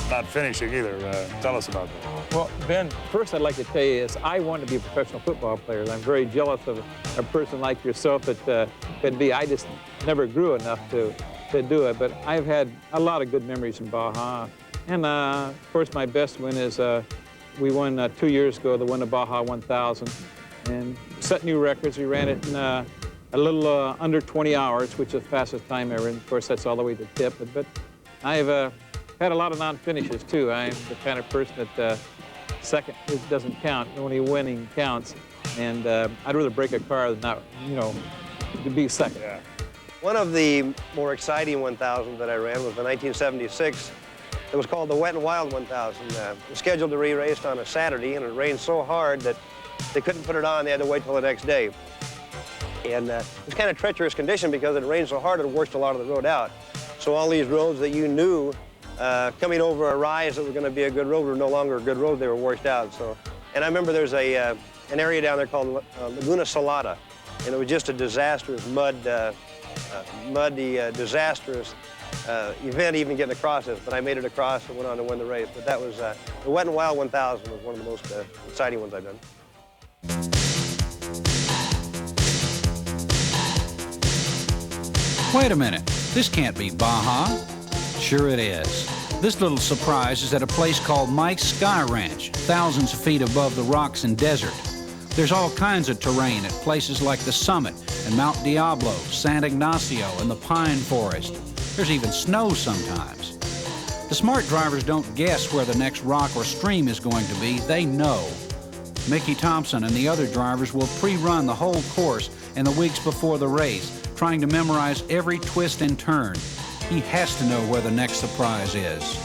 not finishing either. Tell us about that. Well, Ben, first I'd like to tell you is I want to be a professional football player. I'm very jealous of a person like yourself that could be. I just never grew enough to do it, but I've had a lot of good memories in Baja. And of course, my best win is we won 2 years ago, the Baja 1000. And set new records. We ran it in a little under 20 hours, which is the fastest time ever. And of course, that's all the way to tip. But I've had a lot of non-finishes, too. I'm the kind of person that second doesn't count. Only winning counts. And I'd rather break a car than not, to be second. Yeah. One of the more exciting 1000 that I ran was the 1976. It was called the Wet and Wild 1000. It was scheduled to be raced on a Saturday, and it rained so hard that they couldn't put it on. They had to wait till the next day. And it was kind of treacherous condition because it rained so hard it washed a lot of the road out. So all these roads that you knew coming over a rise that were going to be a good road were no longer a good road. They were washed out. So, and I remember there's an area down there called Laguna Salada, and it was just a disastrous muddy, disastrous event even getting across this. But I made it across and went on to win the race. But that was the Wet and Wild 1000 was one of the most exciting ones I've done. Wait a minute, this can't be Baja. Sure it is. This little surprise is at a place called Mike's Sky Ranch, thousands of feet above the rocks and desert. There's all kinds of terrain at places like the Summit and Mount Diablo, San Ignacio, and the Pine Forest. There's even snow sometimes. The smart drivers don't guess where the next rock or stream is going to be, they know. Mickey Thompson and the other drivers will pre-run the whole course in the weeks before the race, trying to memorize every twist and turn. He has to know where the next surprise is.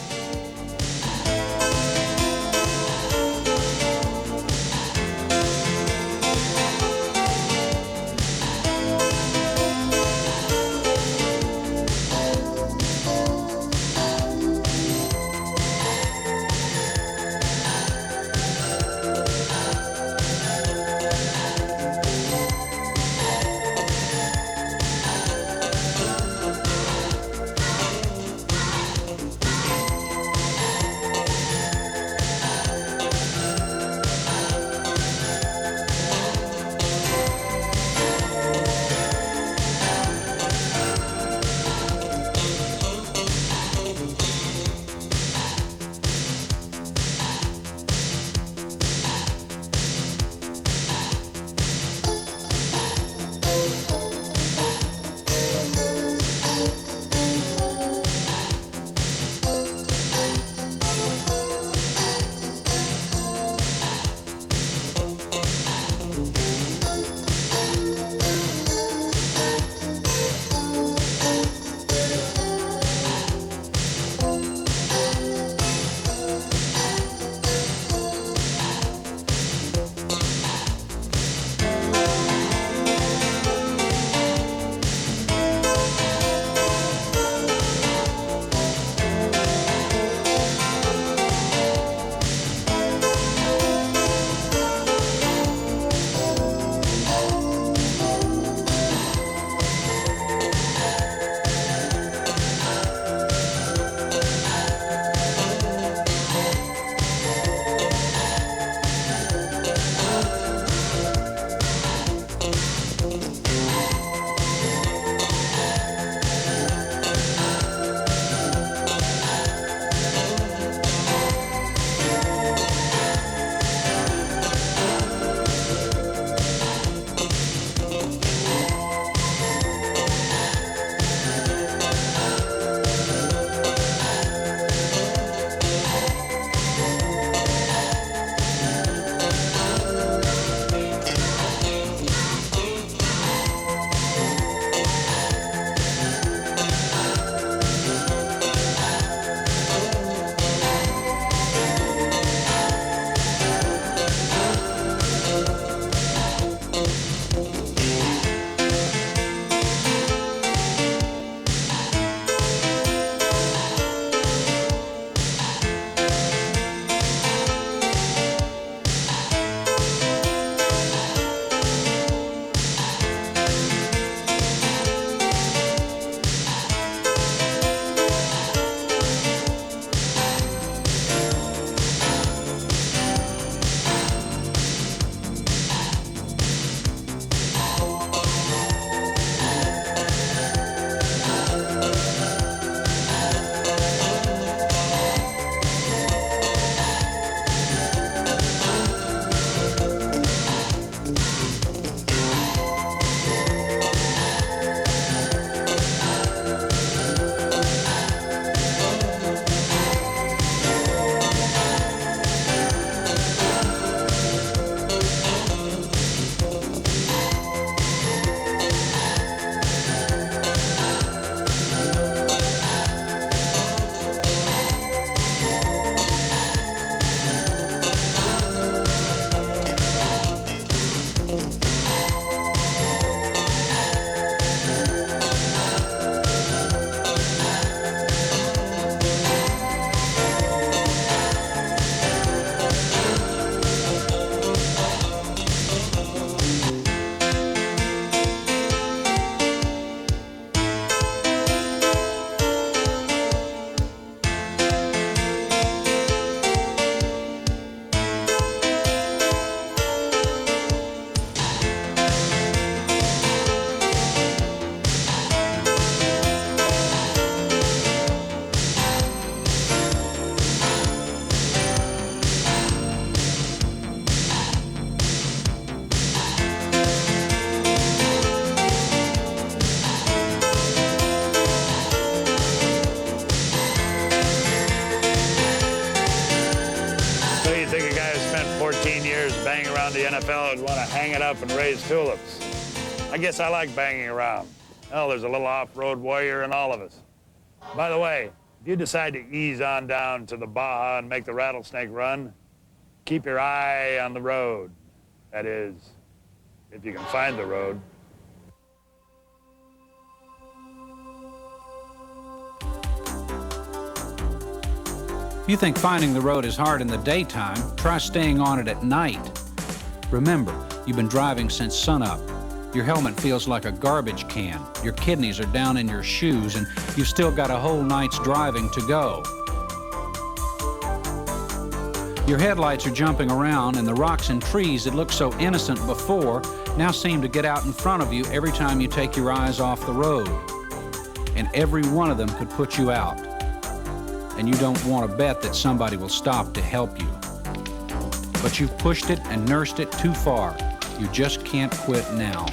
NFL would want to hang it up and raise tulips. I guess I like banging around. Hell, there's a little off-road warrior in all of us. By the way, if you decide to ease on down to the Baja and make the rattlesnake run, keep your eye on the road. That is, if you can find the road. If you think finding the road is hard in the daytime, try staying on it at night. Remember, you've been driving since sunup. Your helmet feels like a garbage can. Your kidneys are down in your shoes, and you've still got a whole night's driving to go. Your headlights are jumping around, and the rocks and trees that looked so innocent before now seem to get out in front of you every time you take your eyes off the road. And every one of them could put you out. And you don't want to bet that somebody will stop to help you. But you've pushed it and nursed it too far. You just can't quit now.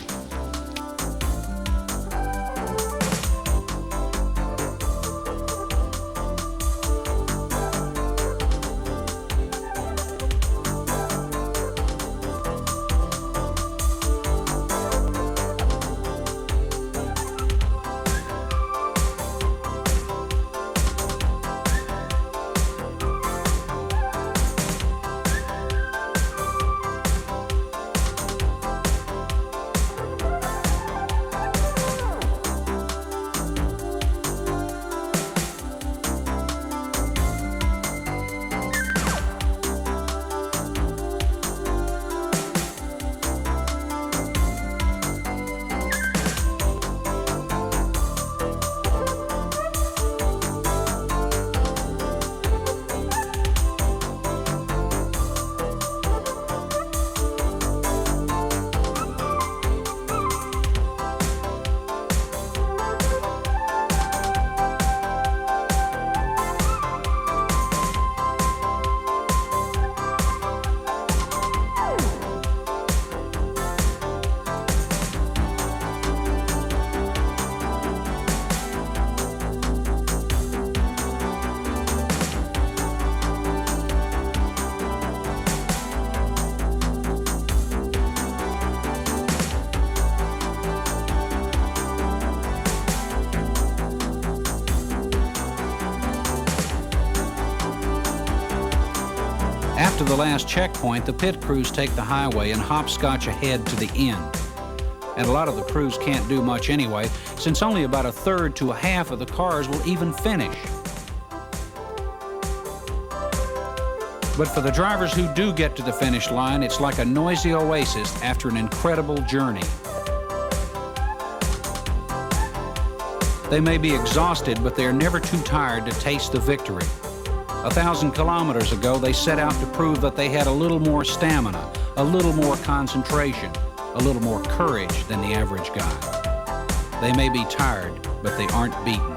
After the last checkpoint, the pit crews take the highway and hopscotch ahead to the end. And a lot of the crews can't do much anyway, since only about a third to a half of the cars will even finish. But for the drivers who do get to the finish line, it's like a noisy oasis after an incredible journey. They may be exhausted, but they're never too tired to taste the victory. 1,000 kilometers ago, they set out to prove that they had a little more stamina, a little more concentration, a little more courage than the average guy. They may be tired, but they aren't beaten.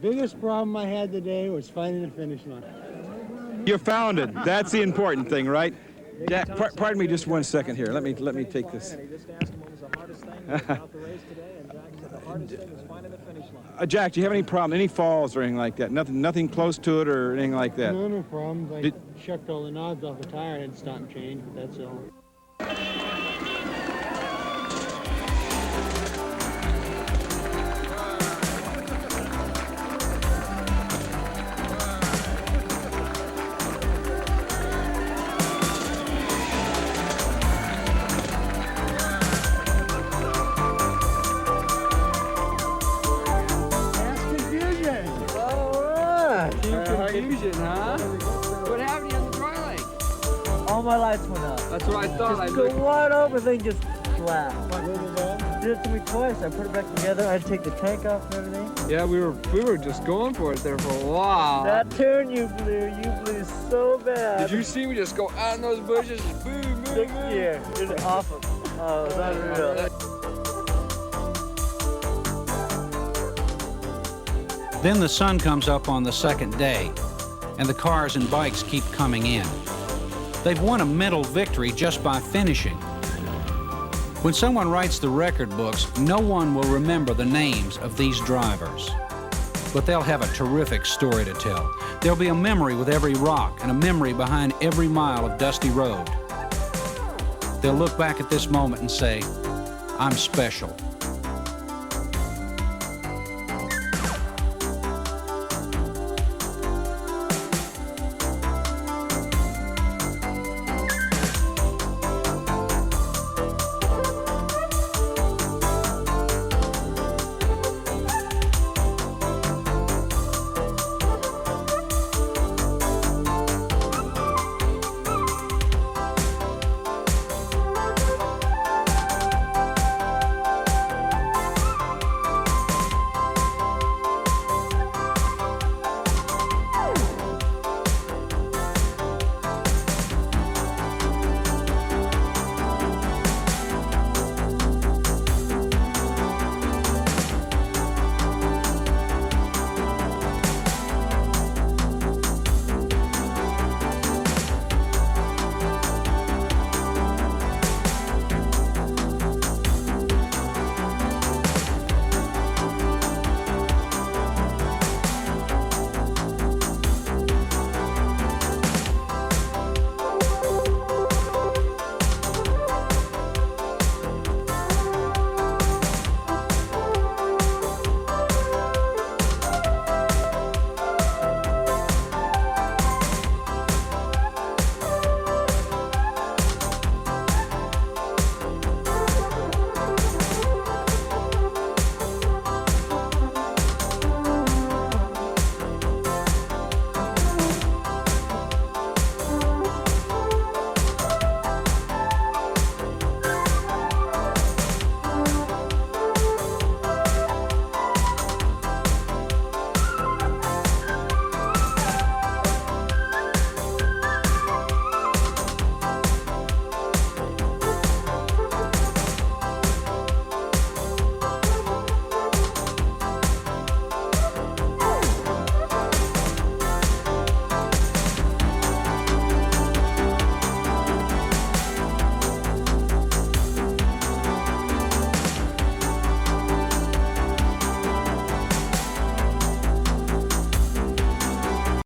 The biggest problem I had today was finding the finish line. You found it. That's the important thing, right? Jack, pardon me just 1 second here. Let me take this. Jack, do you have any problem, any falls or anything like that? Nothing close to it or anything like that? No problems. I shucked all the knobs off the tire and had to stop and change, but that's all. What happened to you on the dry lake? All my lights went up. That's what I thought. Just go wide open, thing just flat. Did it to me twice. I put it back together. I had to take the tank off and everything. Yeah, we were just going for it there for a while. That turn you blew so bad. Did you see me just go out in those bushes? Boom, boom, boom. Yeah, it was awesome. Oh, it was unreal. Then the sun comes up on the second day, and the cars and bikes keep coming in. They've won a mental victory just by finishing. When someone writes the record books, no one will remember the names of these drivers. But they'll have a terrific story to tell. There'll be a memory with every rock and a memory behind every mile of dusty road. They'll look back at this moment and say, I'm special.